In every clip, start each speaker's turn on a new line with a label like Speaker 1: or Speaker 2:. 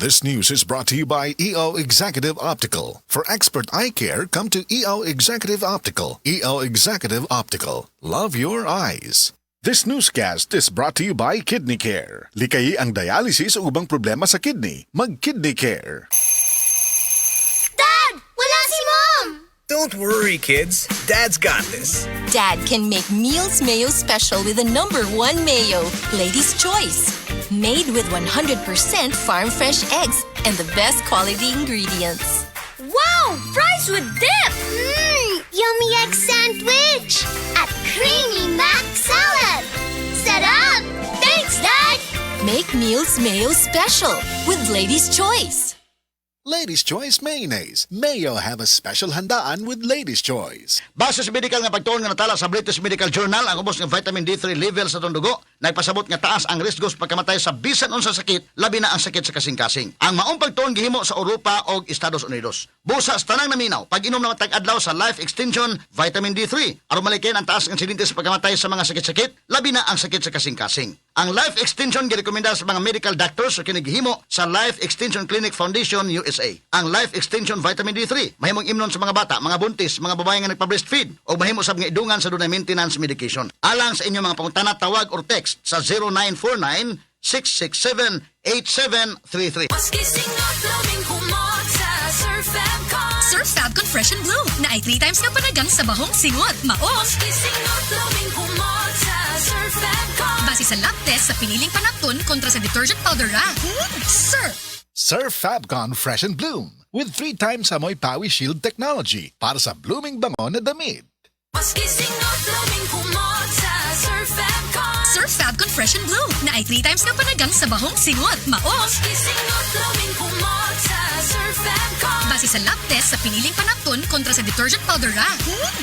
Speaker 1: This news is brought to you by EO Executive Optical. For expert eye care, come to EO Executive Optical. EO Executive Optical. Love your eyes. This newscast is brought to you by Kidney Care. Likayi ang dialysis o ubang problema sa kidney. Mag-Kidney Care.
Speaker 2: Dad! Wala si Mom!
Speaker 3: Don't worry, kids. Dad's got this.
Speaker 4: Dad can make Meals Mayo special with the #1 mayo, Lady's Choice. Made with 100% farm fresh eggs and the best quality ingredients.
Speaker 2: Wow! Fries with dip! Yummy egg sandwich! At creamy mac salad! Sarap! Thanks, Dad!
Speaker 4: Make Meals Mayo special with Lady's Choice.
Speaker 1: Ladies' Choice Mayonnaise. Mayo have a special handaan with Ladies' Choice.
Speaker 5: Base sa medical nga pagtuon nga natala sa British Medical Journal, ang ubos ng vitamin D3 level sa itong dugo, nagpasabot nga taas ang risko sa pagkamatay sa bisan unsa sakit, labi na ang sakit sa kasing-kasing. Ang maong pagtuon gihimo sa Europa o Estados Unidos. Busa sa tanang naminaw, pag-inom na tag-adlaw sa Life Extension Vitamin D3, aron malikin ang taas ng insidente sa pagkamatay sa mga sakit-sakit, labi na ang sakit sa kasing-kasing. Ang Life Extension girekomenda sa mga medical doctors o kinigihimo sa Life Extension Clinic Foundation USA. Ang Life Extension Vitamin D3 mahimong imnon sa mga bata, mga buntis, mga babae nga nagpa-breastfeed o mahimo sab nga idungan sa dunay maintenance medication. Alang sa inyong mga pangutana, tawag or text sa 0949-667-8733.
Speaker 6: Surf Fabcon Fresh and Blue na ay 3 times nga panagang sa bahong singot. Maos! Base sa lab test sa piniling panapton kontra sa detergent powder ra. Surf!
Speaker 1: Surf Fabcon Fresh and Bloom with 3 times amoy Powi Shield technology para sa blooming bango na damit.
Speaker 6: Surf Fabcon Fresh and Blue na ay 3 times nga panagang sa bahong singot. Maos! Base sa lab test sa piniling panapton kontra sa detergent powder ra.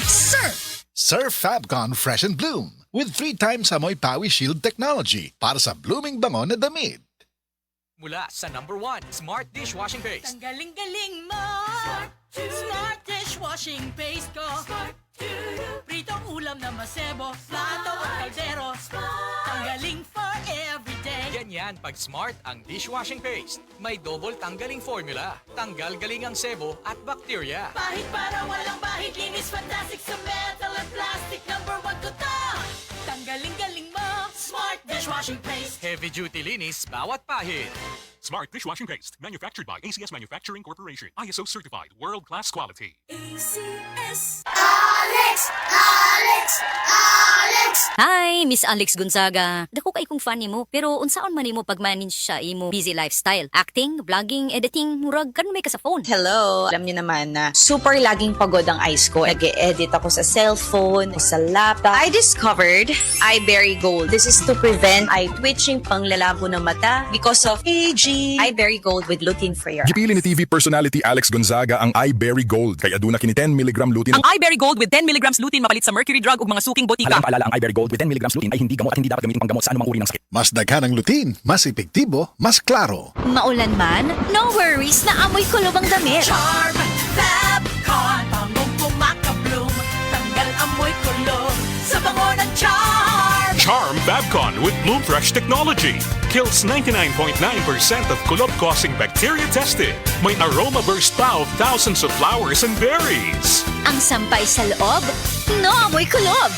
Speaker 6: Surf!
Speaker 1: Surf Fabcon Fresh and Bloom with 3 times amoy Powi Shield technology para sa blooming bango na damit.
Speaker 7: Mula sa #1 Smart Dishwashing Paste.
Speaker 8: Ang galing-galing mo! Smart dishwashing paste ko. Pritong ulam na masebo, plato at kaldero. Tanggaling for everyday.
Speaker 7: Ganyan pag Smart ang dishwashing paste. May double tanggaling formula. Tanggal galing ang sebo at bakterya.
Speaker 8: Pahit para walang bahid, linis fantastic sa metal at plastic. #1 ko to! Tanggaling-galing mo! Smart dishwashing paste.
Speaker 7: Heavy duty linis bawat pahid.
Speaker 9: Smart Dishwashing Paste, manufactured by ACS Manufacturing Corporation. ISO certified, world-class quality.
Speaker 6: ACS.
Speaker 2: Alex!
Speaker 10: Hi, Miss Alex Gonzaga. Dako kay kong fan nimo, pero unsaon man nimo pag-manage sa imo busy lifestyle? Acting, vlogging, editing, murag kan may ka sa phone.
Speaker 11: Hello! Alam niyo naman na super laging pagod ang eyes ko. Nag-e-edit ako sa cellphone, sa laptop. I discovered Eyeberry Gold. This is to prevent eye twitching, panglalabo ng mata because of aging. Eyeberry Gold with lutein free.
Speaker 9: Gipili ni TV personality Alex Gonzaga ang Eyeberry Gold kay aduna kini 10 mg lutein.
Speaker 12: Ang Eyeberry Gold with 10 mg lutein mapalit sa mercury drug ug mga suking botika.
Speaker 9: Alam paalala ang Eyeberry Gold with 10 mg lutein ay hindi gamot at hindi dapat gamitin panggamot sa anumang uri ng sakit.
Speaker 1: Mas daghan ang lutein, mas epektibo, mas klaro.
Speaker 10: Maulan man, no worries na amoy kulob ang damit.
Speaker 8: Charm Fabcon, bangong kumaka-bloom. Tanggal amoy kulog sa bango ng Charm.
Speaker 9: Charm Fabcon with Bloom Fresh technology kills 99.9% of kulob-causing bacteria tested. May aroma burst pa of thousands of flowers and berries.
Speaker 10: Ang sampay sa loob, no amoy kulob.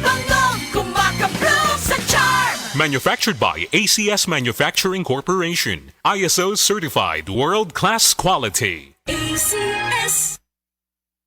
Speaker 8: Bangong kumaka-bloom sa Charm.
Speaker 9: Manufactured by ACS Manufacturing Corporation. ISO certified, world-class quality.
Speaker 6: ACS.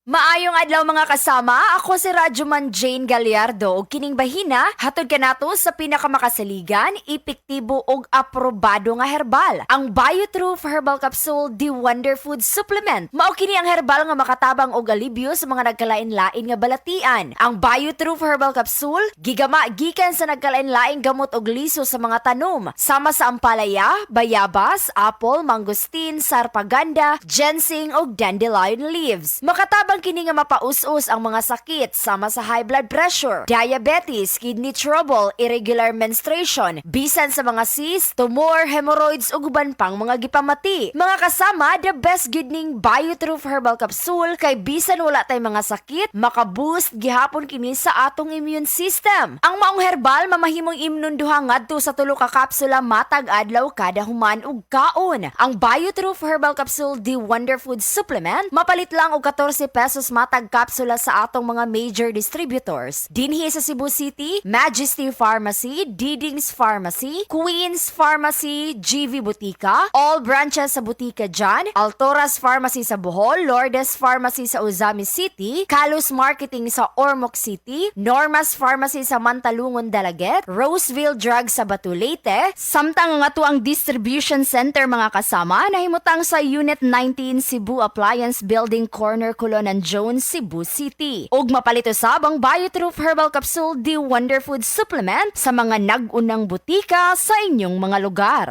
Speaker 13: Maayong adlaw mga kasama, ako si Radyoman Jane Gallardo ug kining bahina hatod kanato sa pinakamakasaligan, epektibo ug aprobado nga herbal, ang BioTruth Herbal Capsule The Wonder Food Supplement. Mao kini ang herbal nga makatabang og alibyo sa mga nagkalain-lain nga balatian. Ang BioTruth Herbal Capsule gigama gikan sa nagkalain-laing gamot og liso sa mga tanom, sama sa ampalaya, bayabas, apple, mangosteen, sarpaganda, ginseng ug dandelion leaves. Makatabang Daghang kini nga mapaus-us ang mga sakit sama sa high blood pressure, diabetes, kidney trouble, irregular menstruation, bisan sa mga cyst, tumor, hemorrhoids ug uban pang mga gipamati. Mga kasama, the best gid ning BioTruth Herbal Capsule kay bisan wala tay mga sakit, maka-boost gihapon kini sa atong immune system. Ang maong herbal mamahimong imnunduha ngadto sa 3 ka kapsula matag adlaw kada human ug kaon. Ang BioTruth Herbal Capsule The Wonder Food Supplement mapalit lang og 14 pesos matag kapsula sa atong mga major distributors. Dinhi sa Cebu City, Majesty Pharmacy, Diding's Pharmacy, Queen's Pharmacy, GV Butika, all branches sa Butika dyan, Altoras Pharmacy sa Bohol, Lourdes Pharmacy sa Uzami City, Kalos Marketing sa Ormoc City, Normas Pharmacy sa Mantalungon, Dalaget, Roseville Drug sa Batu, Leyte, samtang nga to ang distribution center mga kasama nahimutang sa Unit 19 Cebu Appliance Building Corner Colonan Jones, Cebu City. Ug mapalito sab ang BioTruth Herbal Capsule The Wonder Food Supplement sa mga nag-unang butika sa inyong mga lugar.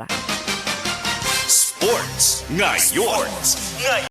Speaker 9: Sports ngayon.